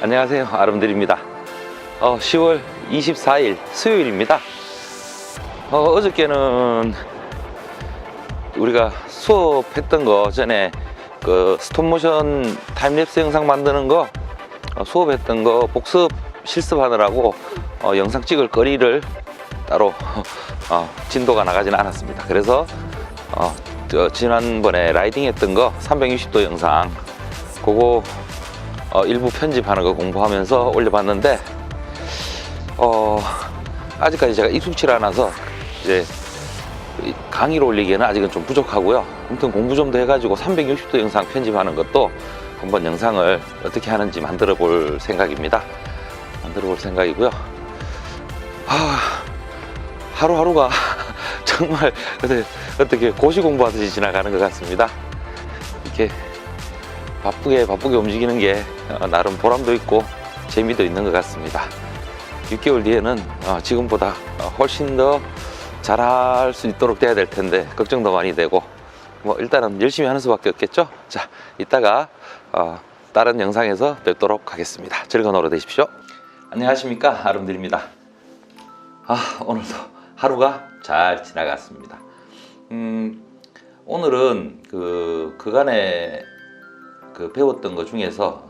안녕하세요, 아름드립니다. 10월 24일 수요일입니다. 어저께는 우리가 수업했던 거 전에 그 스톱모션 타임랩스 영상 만드는 거 수업했던 거 복습 실습하느라고 영상 찍을 거리를 따로 진도가 나가지는 않았습니다. 그래서 지난번에 라이딩 했던 거 360도 영상 그거 일부 편집하는 거 공부하면서 올려봤는데 아직까지 제가 익숙치 않아서 이제 강의로 올리기에는 아직은 좀 부족하고요. 아무튼 공부 좀 더 해가지고 360도 영상 편집하는 것도 한번 영상을 어떻게 하는지 만들어 볼 생각입니다. 만들어 볼 생각이고요. 하루하루가 정말 어떻게 고시 공부하듯이 지나가는 것 같습니다. 이렇게 바쁘게 움직이는 게 나름 보람도 있고 재미도 있는 것 같습니다. 6개월 뒤에는 지금보다 훨씬 더 잘할 수 있도록 돼야 될 텐데 걱정도 많이 되고 일단은 열심히 하는 수밖에 없겠죠. 자, 이따가 다른 영상에서 뵙도록 하겠습니다. 즐거운 하루 되십시오. 안녕하십니까, 아름드립니다. 오늘도 하루가 잘 지나갔습니다. 오늘은 그간에 배웠던 것 중에서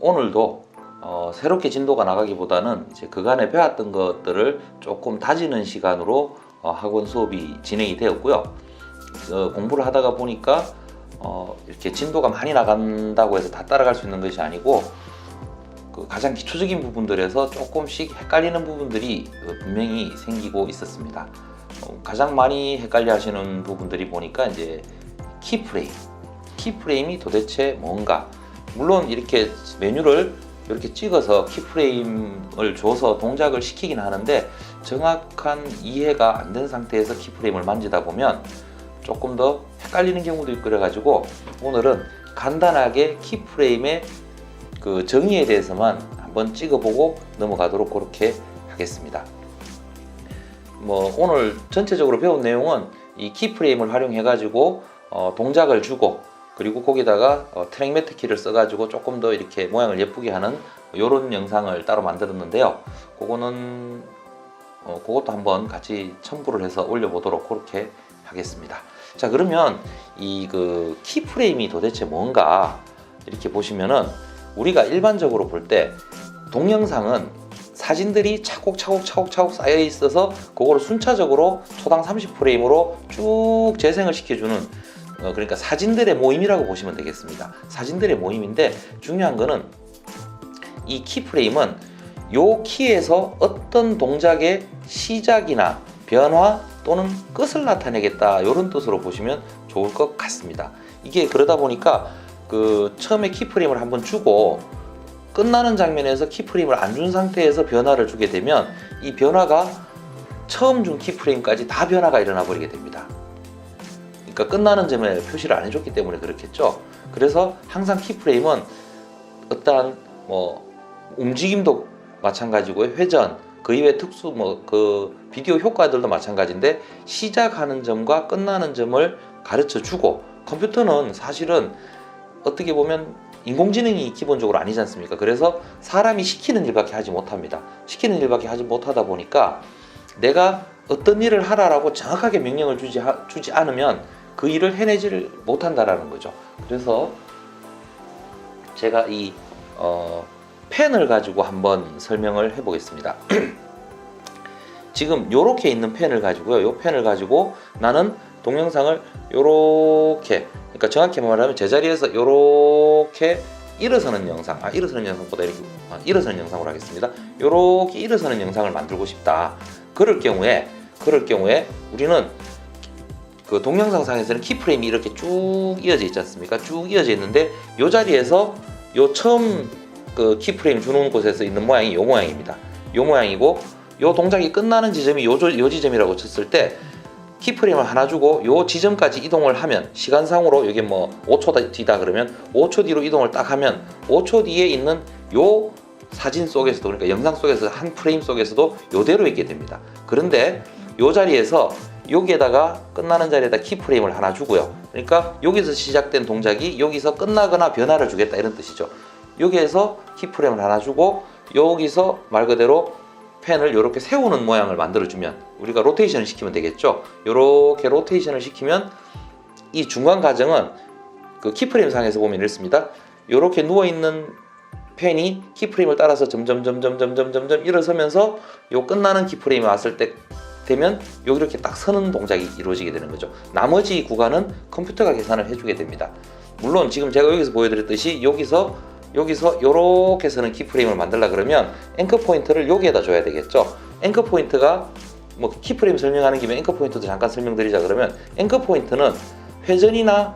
오늘도 새롭게 진도가 나가기보다는 이제 그간에 배웠던 것들을 조금 다지는 시간으로 학원 수업이 진행이 되었고요. 공부를 하다가 보니까 이렇게 진도가 많이 나간다고 해서 다 따라갈 수 있는 것이 아니고 가장 기초적인 부분들에서 조금씩 헷갈리는 부분들이 분명히 생기고 있었습니다. 가장 많이 헷갈려 하시는 부분들이 보니까 이제 키프레임이 도대체 뭔가. 물론 이렇게 메뉴를 이렇게 찍어서 키프레임을 줘서 동작을 시키긴 하는데 정확한 이해가 안 된 상태에서 키프레임을 만지다 보면 조금 더 헷갈리는 경우도 있고 그래가지고 오늘은 간단하게 키프레임의 그 정의에 대해서만 한번 찍어보고 넘어가도록 그렇게 하겠습니다. 오늘 전체적으로 배운 내용은 이 키프레임을 활용해 가지고 동작을 주고 그리고 거기다가 트랙 매트 키를 써 가지고 조금 더 이렇게 모양을 예쁘게 하는 이런 영상을 따로 만들었는데요. 그것도 한번 같이 첨부를 해서 올려보도록 그렇게 하겠습니다. 자, 그러면 이 키프레임이 도대체 뭔가 이렇게 보시면은 우리가 일반적으로 볼 때 동영상은 사진들이 차곡차곡 쌓여 있어서 그거를 순차적으로 초당 30프레임으로 쭉 재생을 시켜주는 그러니까 사진들의 모임이라고 보시면 되겠습니다. 사진들의 모임인데 중요한 거는 이 키프레임은 요 키에서 어떤 동작의 시작이나 변화 또는 끝을 나타내겠다 이런 뜻으로 보시면 좋을 것 같습니다. 이게 그러다 보니까 처음에 키프레임을 한번 주고 끝나는 장면에서 키프레임을 안 준 상태에서 변화를 주게 되면 이 변화가 처음 준 키프레임까지 다 변화가 일어나 버리게 됩니다. 그러니까 끝나는 점에 표시를 안 해줬기 때문에 그렇겠죠. 그래서 항상 키프레임은 어떠한 움직임도 마찬가지고 회전 그 이외 특수 비디오 효과들도 마찬가지인데 시작하는 점과 끝나는 점을 가르쳐 주고 컴퓨터는 사실은 어떻게 보면 인공지능이 기본적으로 아니지 않습니까? 그래서 사람이 시키는 일밖에 하지 못합니다. 시키는 일밖에 하지 못하다 보니까 내가 어떤 일을 하라라고 정확하게 명령을 주지 않으면 그 일을 해내지를 못한다라는 거죠. 그래서 제가 이 펜을 가지고 한번 설명을 해보겠습니다. 지금 요렇게 있는 펜을 가지고요. 요 펜을 가지고 나는 동영상을 요렇게, 그러니까 정확히 말하면 제자리에서 요렇게 일어서는 영상, 일어서는 영상보다 이렇게 일어서는 영상으로 하겠습니다. 요렇게 일어서는 영상을 만들고 싶다. 그럴 경우에 우리는 동영상상에서는 키프레임이 이렇게 쭉 이어져 있지 않습니까? 쭉 이어져 있는데 요 자리에서 요 처음 키프레임 주는 곳에서 있는 모양이 요 모양입니다. 요 모양이고 요 동작이 끝나는 지점이 요 지점이라고 쳤을 때 키프레임을 하나 주고 요 지점까지 이동을 하면 시간상으로 이게 5초 뒤다 그러면 5초 뒤로 이동을 딱 하면 5초 뒤에 있는 요 사진 속에서도, 그러니까 영상 속에서 한 프레임 속에서도 요대로 있게 됩니다. 그런데 요 자리에서 여기에다가 끝나는 자리에다 키프레임을 하나 주고요. 그러니까 여기서 시작된 동작이 여기서 끝나거나 변화를 주겠다 이런 뜻이죠. 여기에서 키프레임을 하나 주고 여기서 말 그대로 펜을 이렇게 세우는 모양을 만들어주면 우리가 로테이션을 시키면 되겠죠. 이렇게 로테이션을 시키면 이 중간 과정은 그 키프레임 상에서 보면 이렇습니다. 이렇게 누워있는 펜이 키프레임을 따라서 점점 일어서면서 요 끝나는 키프레임이 왔을 때 되면 여기 이렇게 딱 서는 동작이 이루어지게 되는 거죠. 나머지 구간은 컴퓨터가 계산을 해주게 됩니다. 물론 지금 제가 여기서 보여드렸듯이 여기서 이렇게 서는 키프레임을 만들려 그러면 앵커 포인트를 여기에다 줘야 되겠죠. 앵커 포인트가 뭐 키프레임 설명하는 김에 앵커 포인트도 잠깐 설명드리자 그러면 앵커 포인트는 회전이나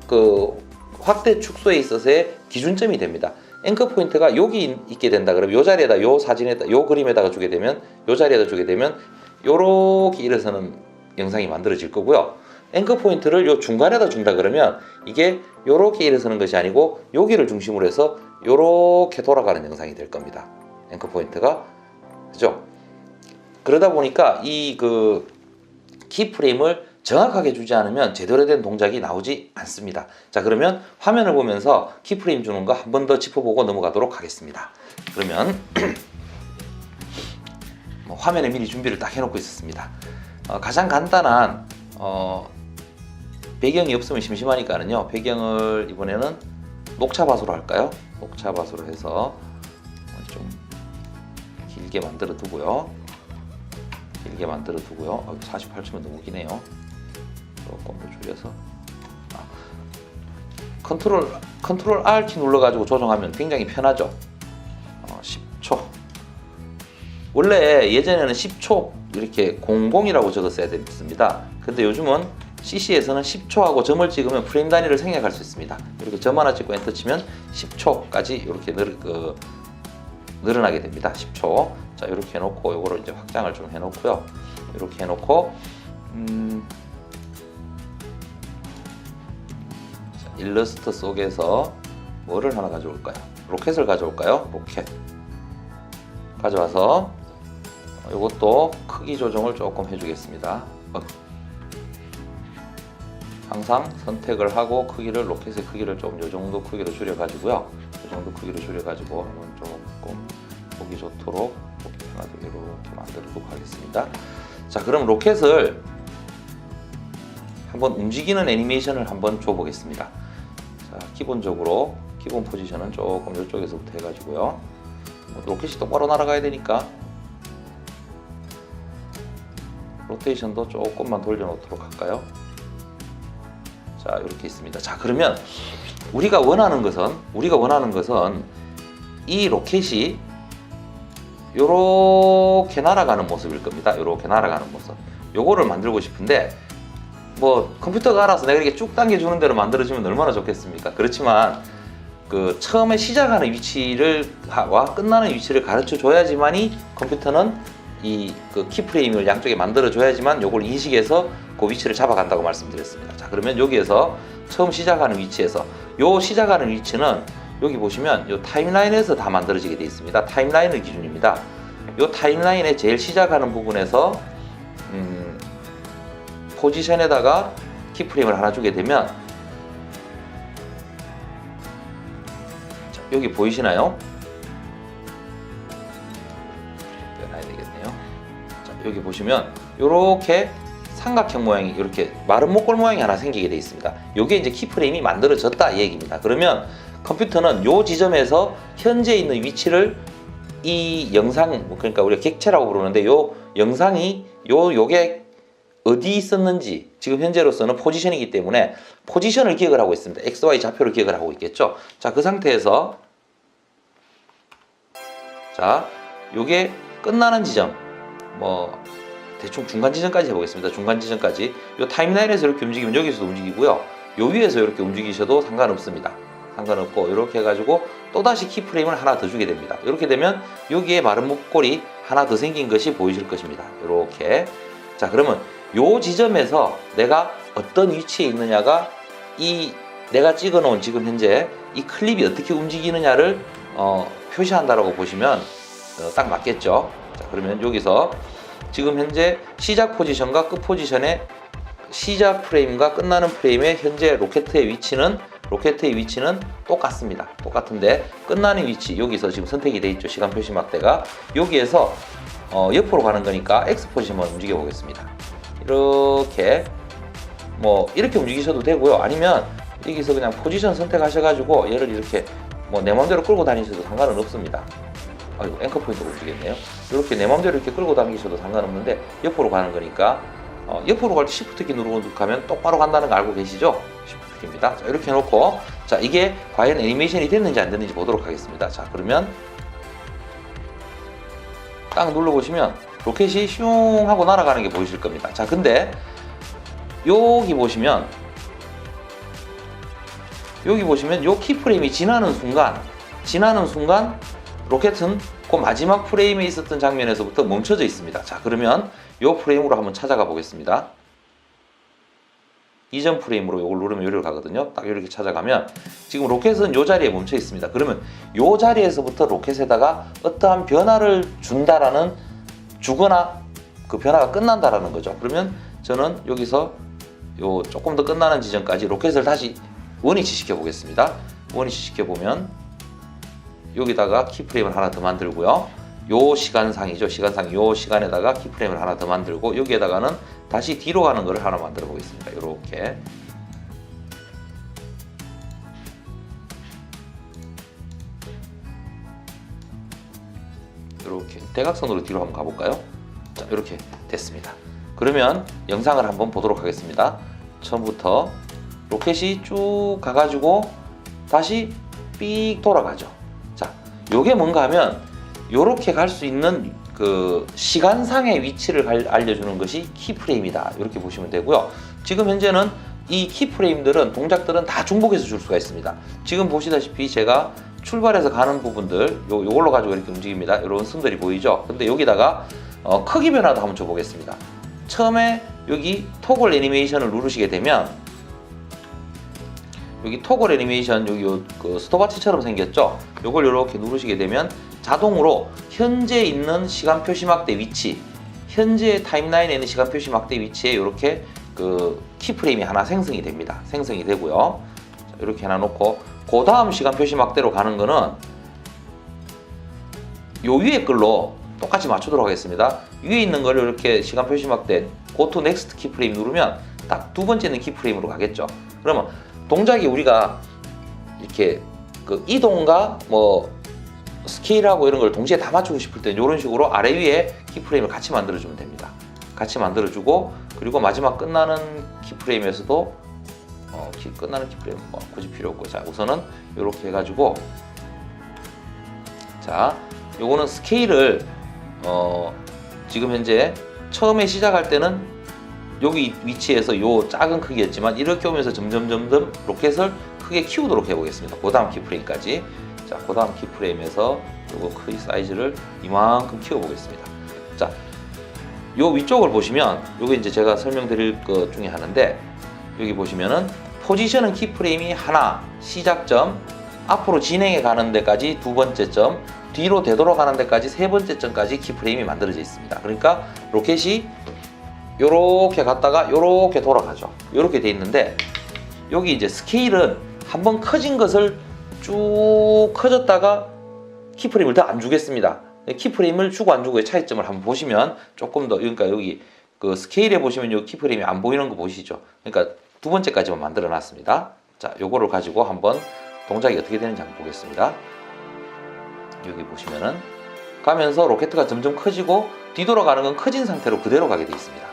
그 확대 축소에 있어서의 기준점이 됩니다. 앵커 포인트가 여기 있게 된다 그러면 요 자리에다 요 사진에다 요 그림에다가 주게 되면 요 자리에다 주게 되면 요렇게 일어서는 영상이 만들어질 거고요. 앵커 포인트를 요 중간에다 준다 그러면 이게 요렇게 일어서는 것이 아니고 여기를 중심으로 해서 요렇게 돌아가는 영상이 될 겁니다. 앵커 포인트가 그죠? 그러다 보니까 이 그 키프레임을 정확하게 주지 않으면 제대로 된 동작이 나오지 않습니다. 자, 그러면 화면을 보면서 키프레임 주는 거 한 번 더 짚어보고 넘어가도록 하겠습니다. 그러면 화면에 미리 준비를 딱 해놓고 있었습니다. 가장 간단한 배경이 없으면 심심하니까는요. 배경을 이번에는 녹차밭으로 할까요? 녹차밭으로 해서 좀 길게 만들어 두고요. 48초면 너무 기네요. 조금 더 줄여서 컨트롤 R 키 눌러가지고 조정하면 굉장히 편하죠. 10초. 원래 예전에는 10초 이렇게 00이라고 적었어야 됐습니다. 근데 요즘은 CC에서는 10초하고 점을 찍으면 프레임 단위를 생략할 수 있습니다. 이렇게 점 하나 찍고 엔터 치면 10초까지 이렇게 늘어나게 됩니다. 10초. 자, 이렇게 해놓고 요거를 이제 확장을 좀 해놓고요. 이렇게 해놓고 자, 일러스트 속에서 뭐를 하나 가져올까요? 로켓을 가져올까요? 로켓 가져와서 이것도 크기 조정을 조금 해주겠습니다. 항상 선택을 하고 크기를 로켓의 크기를 좀 이 정도 크기로 줄여가지고요. 이 정도 크기로 줄여가지고 한번 조금 보기 좋도록 보기 편하게 이렇게 만들도록 하겠습니다. 자, 그럼 로켓을 한번 움직이는 애니메이션을 한번 줘보겠습니다. 자, 기본적으로 기본 포지션은 조금 이쪽에서부터 해가지고요. 로켓이 똑바로 날아가야 되니까 로테이션도 조금만 돌려놓도록 할까요? 자, 이렇게 있습니다. 자, 그러면 우리가 원하는 것은 이 로켓이 요렇게 날아가는 모습일 겁니다. 요렇게 날아가는 모습. 요거를 만들고 싶은데 뭐 컴퓨터가 알아서 내가 이렇게 쭉 당겨주는 대로 만들어주면 얼마나 좋겠습니까? 그렇지만 그 처음에 시작하는 위치와 끝나는 위치를 가르쳐 줘야지만이 컴퓨터는 이 그 키프레임을 양쪽에 만들어 줘야지만 요걸 인식해서 그 위치를 잡아간다고 말씀드렸습니다. 자, 그러면 여기에서 처음 시작하는 위치에서 요 시작하는 위치는 여기 보시면 요 타임라인에서 다 만들어지게 되어 있습니다. 타임라인을 기준입니다. 요 타임라인의 제일 시작하는 부분에서 포지션에다가 키프레임을 하나 주게 되면 자, 여기 보이시나요? 빼놔야 되겠네요. 자, 여기 보시면 이렇게 삼각형 모양이 이렇게 마른 목골 모양이 하나 생기게 되어 있습니다. 이게 이제 키프레임이 만들어졌다 이 얘기입니다. 그러면 컴퓨터는 요 지점에서 현재 있는 위치를 이 영상, 그러니까 우리가 객체라고 부르는데 요 영상이 요게 어디 있었는지 지금 현재로서는 포지션이기 때문에 포지션을 기억을 하고 있습니다. XY 좌표를 기억을 하고 있겠죠. 자, 그 상태에서 자, 요게 끝나는 지점 뭐 대충 중간 지점까지 해보겠습니다. 중간 지점까지 요 타임라인에서 이렇게 움직이면 여기서도 움직이고요. 요 위에서 이렇게 움직이셔도 상관없습니다. 상관없고 이렇게 해가지고 또다시 키프레임을 하나 더 주게 됩니다. 이렇게 되면 여기에 마른 목골이 하나 더 생긴 것이 보이실 것입니다. 이렇게. 자, 그러면 요 지점에서 내가 어떤 위치에 있느냐가 이 내가 찍어 놓은 지금 현재 이 클립이 어떻게 움직이느냐를 표시한다라고 보시면 딱 맞겠죠. 자, 그러면 여기서 지금 현재 시작 포지션과 끝 포지션의 시작 프레임과 끝나는 프레임의 현재 로켓의 위치는 로켓의 위치는 똑같습니다. 똑같은데 끝나는 위치 여기서 지금 선택이 돼 있죠. 시간 표시 막대가 여기에서 옆으로 가는 거니까 X 포지션만 움직여 보겠습니다. 이렇게 이렇게 움직이셔도 되고요. 아니면 여기서 그냥 포지션 선택하셔가지고 얘를 이렇게 내 마음대로 끌고 다니셔도 상관은 없습니다. 아이고, 앵커 포인트가 움직였네요. 이렇게 내 마음대로 이렇게 끌고 다니셔도 상관없는데 옆으로 가는 거니까 옆으로 갈 때 Shift 키 누르고 가면 똑바로 간다는 거 알고 계시죠? Shift 키입니다. 자, 이렇게 해놓고 자, 이게 과연 애니메이션이 됐는지 안 됐는지 보도록 하겠습니다. 자, 그러면 딱 눌러보시면 로켓이 슝 하고 날아가는 게 보이실 겁니다. 자, 근데 여기 보시면 요 키프레임이 지나는 순간 로켓은 그 마지막 프레임에 있었던 장면에서부터 멈춰져 있습니다. 자, 그러면 요 프레임으로 한번 찾아가 보겠습니다. 이전 프레임으로 요걸 누르면 여기로 가거든요. 딱 이렇게 찾아가면 지금 로켓은 요 자리에 멈춰 있습니다. 그러면 요 자리에서부터 로켓에다가 어떠한 변화를 주거나 그 변화가 끝난다라는 거죠. 그러면 저는 여기서 요 조금 더 끝나는 지점까지 로켓을 다시 원위치 시켜 보겠습니다. 원위치 시켜 보면 여기다가 키프레임을 하나 더 만들고요. 요 시간상이죠. 요 시간에다가 키프레임을 하나 더 만들고 여기에다가는 다시 뒤로 가는 거를 하나 만들어 보겠습니다. 이렇게 대각선으로 뒤로 한번 가볼까요? 자, 이렇게 됐습니다. 그러면 영상을 한번 보도록 하겠습니다. 처음부터 로켓이 쭉 가가지고 다시 삑 돌아가죠. 자, 요게 뭔가 하면 요렇게 갈 수 있는 그 시간상의 위치를 알려주는 것이 키프레임이다. 이렇게 보시면 되고요. 지금 현재는 이 키프레임들은 동작들은 다 중복해서 줄 수가 있습니다. 지금 보시다시피 제가 출발해서 가는 부분들 요걸로 가지고 이렇게 움직입니다. 이런 선들이 보이죠? 근데 여기다가 크기 변화도 한번 줘보겠습니다. 처음에 여기 토글 애니메이션을 누르시게 되면 여기 토글 애니메이션 여기 그 스톱워치처럼 생겼죠? 요걸 이렇게 누르시게 되면 자동으로 현재 있는 시간 표시 막대 위치, 현재 타임라인에 있는 시간 표시 막대 위치에 이렇게 그 키프레임이 하나 생성이 됩니다. 생성이 되고요. 자, 이렇게 하나 놓고 그 다음 시간 표시 막대로 가는 거는 요 위에 걸로 똑같이 맞추도록 하겠습니다. 위에 있는 걸 이렇게 시간 표시 막대 Go to Next 키프레임 누르면 딱 두 번째 있는 키프레임으로 가겠죠. 그러면 동작이 우리가 이렇게 그 이동과 스케일하고 이런 걸 동시에 다 맞추고 싶을 때는 이런 식으로 아래 위에 키프레임을 같이 만들어주면 됩니다. 같이 만들어주고 그리고 마지막 끝나는 키프레임에서도 끝나는 키프레임 굳이 필요 없고 자 우선은 이렇게 해가지고 자 요거는 스케일을 지금 현재 처음에 시작할 때는 여기 위치에서 요 작은 크기였지만 이렇게 오면서 점점 로켓을 크게 키우도록 해보겠습니다. 그 다음 키프레임까지 자, 그 다음 키프레임에서 요거 크기 사이즈를 이만큼 키워보겠습니다. 자, 요 위쪽을 보시면 요게 이제 제가 설명드릴 것 중에 하나인데 여기 보시면은 포지션은 키프레임이 하나, 시작점, 앞으로 진행해 가는 데까지 두 번째 점, 뒤로 되돌아가는 데까지 세 번째 점까지 키프레임이 만들어져 있습니다. 그러니까 로켓이 요렇게 갔다가 요렇게 돌아가죠. 요렇게 돼 있는데 여기 이제 스케일은 한번 커진 것을 쭉 커졌다가 키프레임을 더 안 주겠습니다. 키프레임을 주고 안 주고의 차이점을 한번 보시면 조금 더 그러니까 여기 그 스케일에 보시면 요 키프레임이 안 보이는 거 보이시죠? 그러니까 두 번째까지만 만들어 놨습니다. 자, 요거를 가지고 한번 동작이 어떻게 되는지 한번 보겠습니다. 여기 보시면은 가면서 로켓가 점점 커지고 뒤돌아가는 건 커진 상태로 그대로 가게 되어 있습니다.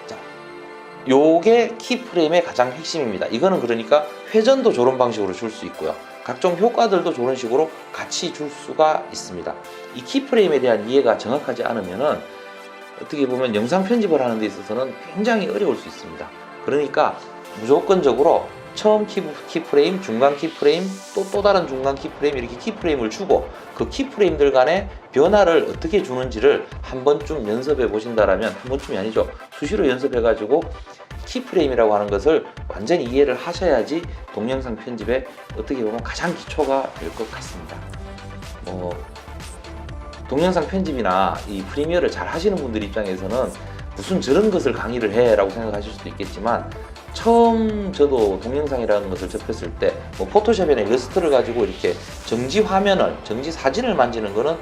자, 요게 키프레임의 가장 핵심입니다. 이거는 그러니까 회전도 저런 방식으로 줄 수 있고요. 각종 효과들도 저런 식으로 같이 줄 수가 있습니다. 이 키프레임에 대한 이해가 정확하지 않으면은 어떻게 보면 영상 편집을 하는 데 있어서는 굉장히 어려울 수 있습니다. 그러니까 무조건적으로 처음 키프레임, 중간 키프레임, 또 다른 중간 키프레임 이렇게 키프레임을 주고 그 키프레임들 간의 변화를 어떻게 주는지를 한 번쯤 연습해 보신다라면 한 번쯤이 아니죠. 수시로 연습해 가지고 키프레임이라고 하는 것을 완전히 이해를 하셔야지 동영상 편집에 어떻게 보면 가장 기초가 될 것 같습니다. 동영상 편집이나 이 프리미어를 잘 하시는 분들 입장에서는 무슨 저런 것을 강의를 해 라고 생각하실 수도 있겠지만 처음 저도 동영상이라는 것을 접했을 때 뭐 포토샵이나 일러스트를 가지고 이렇게 정지 화면을, 정지 사진을 만지는 거는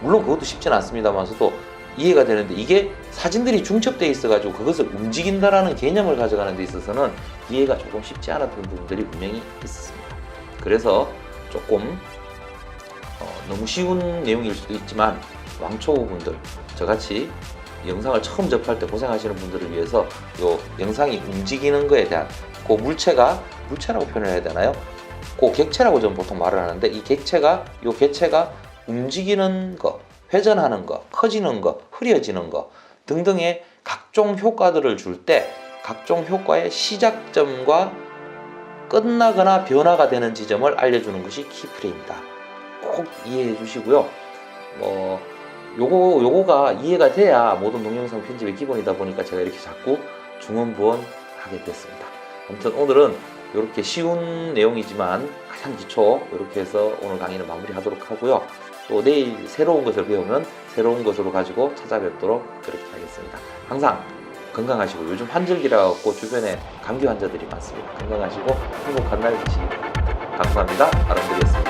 물론 그것도 쉽지는 않습니다만서도 이해가 되는데, 이게 사진들이 중첩되어 있어가지고 그것을 움직인다라는 개념을 가져가는 데 있어서는 이해가 조금 쉽지 않았던 부분들이 분명히 있었습니다. 그래서 조금 너무 쉬운 내용일 수도 있지만 왕초보분들, 저같이 영상을 처음 접할 때 고생하시는 분들을 위해서 요 영상이 움직이는 거에 대한 그 물체라고 표현해야 되나요? 그 객체라고 저는 보통 말을 하는데, 이 객체가, 요 개체가 움직이는 거, 회전하는 거, 커지는 거, 흐려지는 거 등등의 각종 효과들을 줄 때 각종 효과의 시작점과 끝나거나 변화가 되는 지점을 알려주는 것이 키프레임이다. 꼭 이해해 주시고요. 요거가 이해가 돼야 모든 동영상 편집의 기본이다 보니까 제가 이렇게 자꾸 중언부언하게 됐습니다. 아무튼 오늘은 이렇게 쉬운 내용이지만 가장 기초, 이렇게 해서 오늘 강의는 마무리하도록 하고요. 또 내일 새로운 것을 배우면 새로운 것으로 가지고 찾아뵙도록 그렇게 하겠습니다. 항상 건강하시고, 요즘 환절기라 갖고 주변에 감기 환자들이 많습니다. 건강하시고 행복한 날 되시기 바랍니다. 감사합니다. 아람들이었습니다.